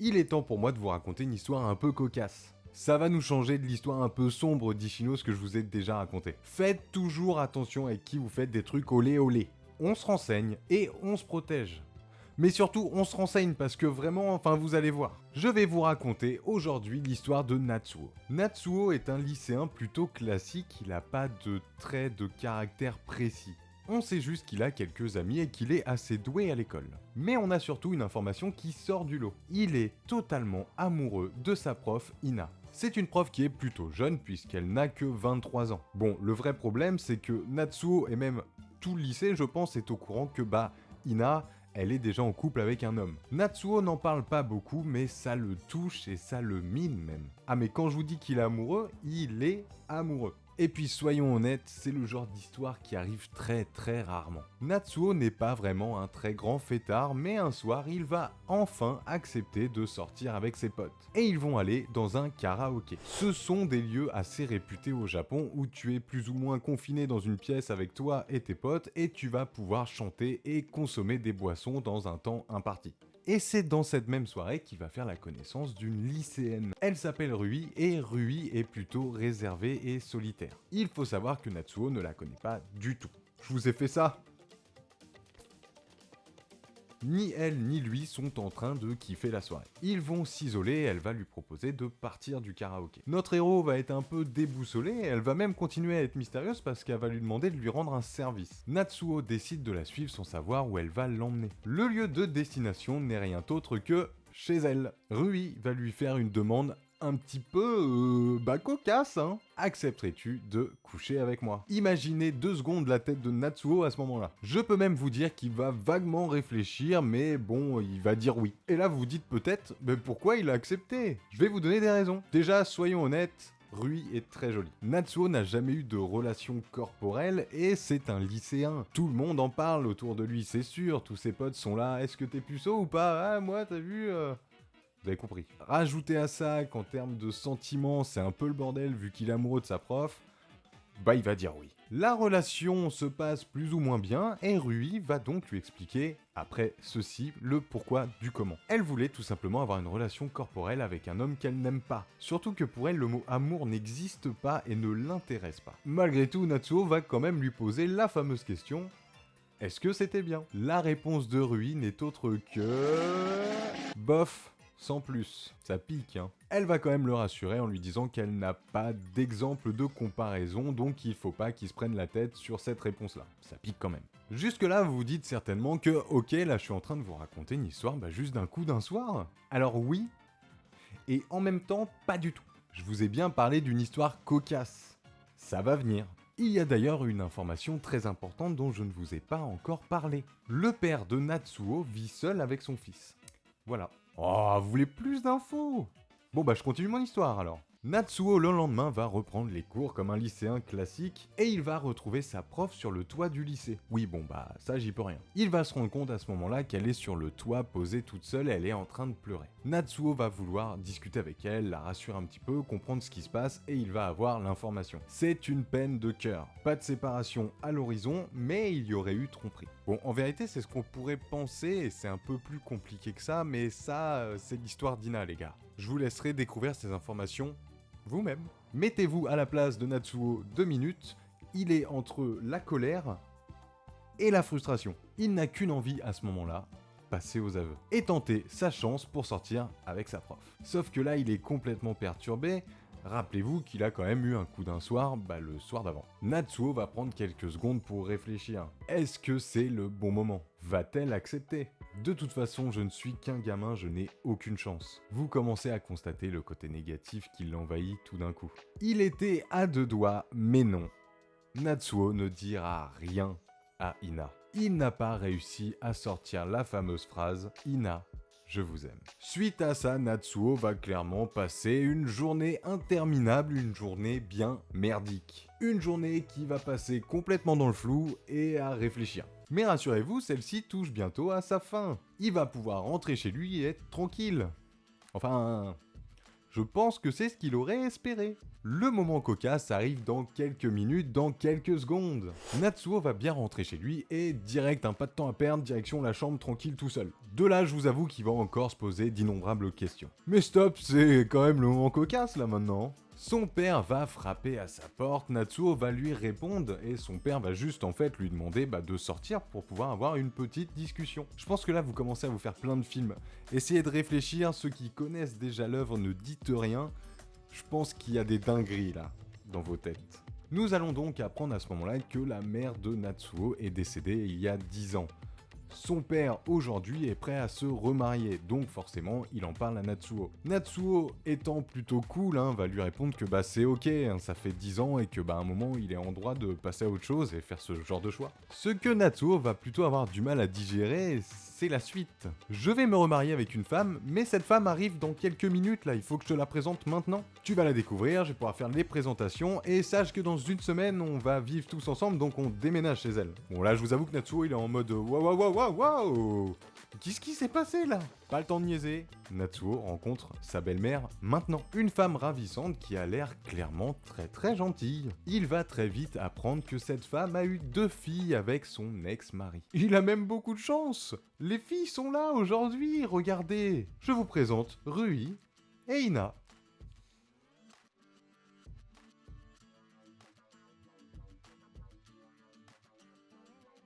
il est temps pour moi de vous raconter une histoire un peu cocasse. Ça va nous changer de l'histoire un peu sombre d'Ichinos que je vous ai déjà raconté. Faites toujours attention avec qui vous faites des trucs olé olé. On se renseigne et on se protège. Mais surtout, on se renseigne parce que vraiment, enfin vous allez voir. Je vais vous raconter aujourd'hui l'histoire de Natsuo. Natsuo est un lycéen plutôt classique, il n'a pas de traits de caractère précis. On sait juste qu'il a quelques amis et qu'il est assez doué à l'école. Mais on a surtout une information qui sort du lot. Il est totalement amoureux de sa prof Ina. C'est une prof qui est plutôt jeune puisqu'elle n'a que 23 ans. Bon, le vrai problème c'est que Natsuo et même tout le lycée je pense est au courant que Ina, elle est déjà en couple avec un homme. Natsuo n'en parle pas beaucoup, mais ça le touche et ça le mine même. Ah mais quand je vous dis qu'il est amoureux, il est amoureux. Et puis soyons honnêtes, c'est le genre d'histoire qui arrive très rarement. Natsuo n'est pas vraiment un très grand fêtard, mais un soir il va enfin accepter de sortir avec ses potes. Et ils vont aller dans un karaoké. Ce sont des lieux assez réputés au Japon où tu es plus ou moins confiné dans une pièce avec toi et tes potes et tu vas pouvoir chanter et consommer des boissons dans un temps imparti. Et c'est dans cette même soirée qu'il va faire la connaissance d'une lycéenne. Elle s'appelle Rui, et Rui est plutôt réservée et solitaire. Il faut savoir que Natsuo ne la connaît pas du tout. Je vous ai fait ça? Ni elle ni lui sont en train de kiffer la soirée. Ils vont s'isoler et elle va lui proposer de partir du karaoké. Notre héros va être un peu déboussolé et elle va même continuer à être mystérieuse parce qu'elle va lui demander de lui rendre un service. Natsuo décide de la suivre sans savoir où elle va l'emmener. Le lieu de destination n'est rien d'autre que chez elle. Rui va lui faire une demande un petit peu cocasse, hein. Accepterais-tu de coucher avec moi? Imaginez 2 secondes la tête de Natsuo à ce moment-là. Je peux même vous dire qu'il va vaguement réfléchir, mais bon, il va dire oui. Et là, vous vous dites peut-être, mais pourquoi il a accepté? Je vais vous donner des raisons. Déjà, soyons honnêtes, Rui est très jolie. Natsuo n'a jamais eu de relation corporelle et c'est un lycéen. Tout le monde en parle autour de lui, c'est sûr. Tous ses potes sont là. Est-ce que t'es puceau ou pas? Ah, moi, t'as vu Vous avez compris. Rajoutez à ça qu'en termes de sentiments, c'est un peu le bordel vu qu'il est amoureux de sa prof, il va dire oui. La relation se passe plus ou moins bien et Rui va donc lui expliquer, après ceci, le pourquoi du comment. Elle voulait tout simplement avoir une relation corporelle avec un homme qu'elle n'aime pas. Surtout que pour elle, le mot amour n'existe pas et ne l'intéresse pas. Malgré tout, Natsuo va quand même lui poser la fameuse question: est-ce que c'était bien? La réponse de Rui n'est autre que... bof. Sans plus, ça pique, hein. Elle va quand même le rassurer en lui disant qu'elle n'a pas d'exemple de comparaison, donc il faut pas qu'il se prenne la tête sur cette réponse-là. Ça pique quand même. Jusque là, vous vous dites certainement que, ok, là je suis en train de vous raconter une histoire, juste d'un coup d'un soir. Alors oui, et en même temps, pas du tout. Je vous ai bien parlé d'une histoire cocasse. Ça va venir. Il y a d'ailleurs une information très importante dont je ne vous ai pas encore parlé. Le père de Natsuo vit seul avec son fils. Voilà. Oh, vous voulez plus d'infos? Bon je continue mon histoire alors. Natsuo le lendemain va reprendre les cours comme un lycéen classique et il va retrouver sa prof sur le toit du lycée. Oui ça j'y peux rien. Il va se rendre compte à ce moment-là qu'elle est sur le toit posée toute seule et elle est en train de pleurer. Natsuo va vouloir discuter avec elle, la rassurer un petit peu, comprendre ce qui se passe et il va avoir l'information. C'est une peine de cœur. Pas de séparation à l'horizon, mais il y aurait eu tromperie. Bon, en vérité c'est ce qu'on pourrait penser et c'est un peu plus compliqué que ça, mais ça c'est l'histoire d'Ina les gars. Je vous laisserai découvrir ces informations vous-même. Mettez-vous à la place de Natsuo 2 minutes, il est entre la colère et la frustration. Il n'a qu'une envie à ce moment-là, passer aux aveux. Et tenter sa chance pour sortir avec sa prof. Sauf que là, il est complètement perturbé. Rappelez-vous qu'il a quand même eu un coup d'un soir, le soir d'avant. Natsuo va prendre quelques secondes pour réfléchir. Est-ce que c'est le bon moment? Va-t-elle accepter? De toute façon, je ne suis qu'un gamin, je n'ai aucune chance. Vous commencez à constater le côté négatif qui l'envahit tout d'un coup. Il était à 2 doigts, mais non. Natsuo ne dira rien à Ina. Il n'a pas réussi à sortir la fameuse phrase « Ina, je vous aime ». Suite à ça, Natsuo va clairement passer une journée interminable, une journée bien merdique. Une journée qui va passer complètement dans le flou et à réfléchir. Mais rassurez-vous, celle-ci touche bientôt à sa fin. Il va pouvoir rentrer chez lui et être tranquille. Enfin, Je pense que c'est ce qu'il aurait espéré. Le moment cocasse arrive dans quelques minutes, dans quelques secondes. Natsuo va bien rentrer chez lui et direct, pas de temps à perdre, direction la chambre tranquille tout seul. De là, je vous avoue qu'il va encore se poser d'innombrables questions. Mais stop, c'est quand même le moment cocasse là maintenant. Son père va frapper à sa porte, Natsuo va lui répondre et son père va juste en fait lui demander de sortir pour pouvoir avoir une petite discussion. Je pense que là vous commencez à vous faire plein de films. Essayez de réfléchir, ceux qui connaissent déjà l'œuvre ne dites rien. Je pense qu'il y a des dingueries là, dans vos têtes. Nous allons donc apprendre à ce moment-là que la mère de Natsuo est décédée il y a 10 ans. Son père aujourd'hui est prêt à se remarier, donc forcément il en parle à Natsuo. Natsuo étant plutôt cool, va lui répondre que c'est ok, ça fait 10 ans et que à un moment il est en droit de passer à autre chose et faire ce genre de choix. Ce que Natsuo va plutôt avoir du mal à digérer, c'est la suite. Je vais me remarier avec une femme, mais cette femme arrive dans quelques minutes là, il faut que je te la présente maintenant. Tu vas la découvrir, je vais pouvoir faire les présentations, et sache que dans une semaine on va vivre tous ensemble, donc on déménage chez elle. Bon là je vous avoue que Natsuo il est en mode waouh. Qu'est-ce qui s'est passé là? Pas le temps de niaiser. Natsuo rencontre sa belle-mère maintenant. Une femme ravissante qui a l'air clairement très gentille. Il va très vite apprendre que cette femme a eu 2 filles avec son ex-mari. Il a même beaucoup de chance. Les filles sont là aujourd'hui, regardez. Je vous présente Rui et Ina.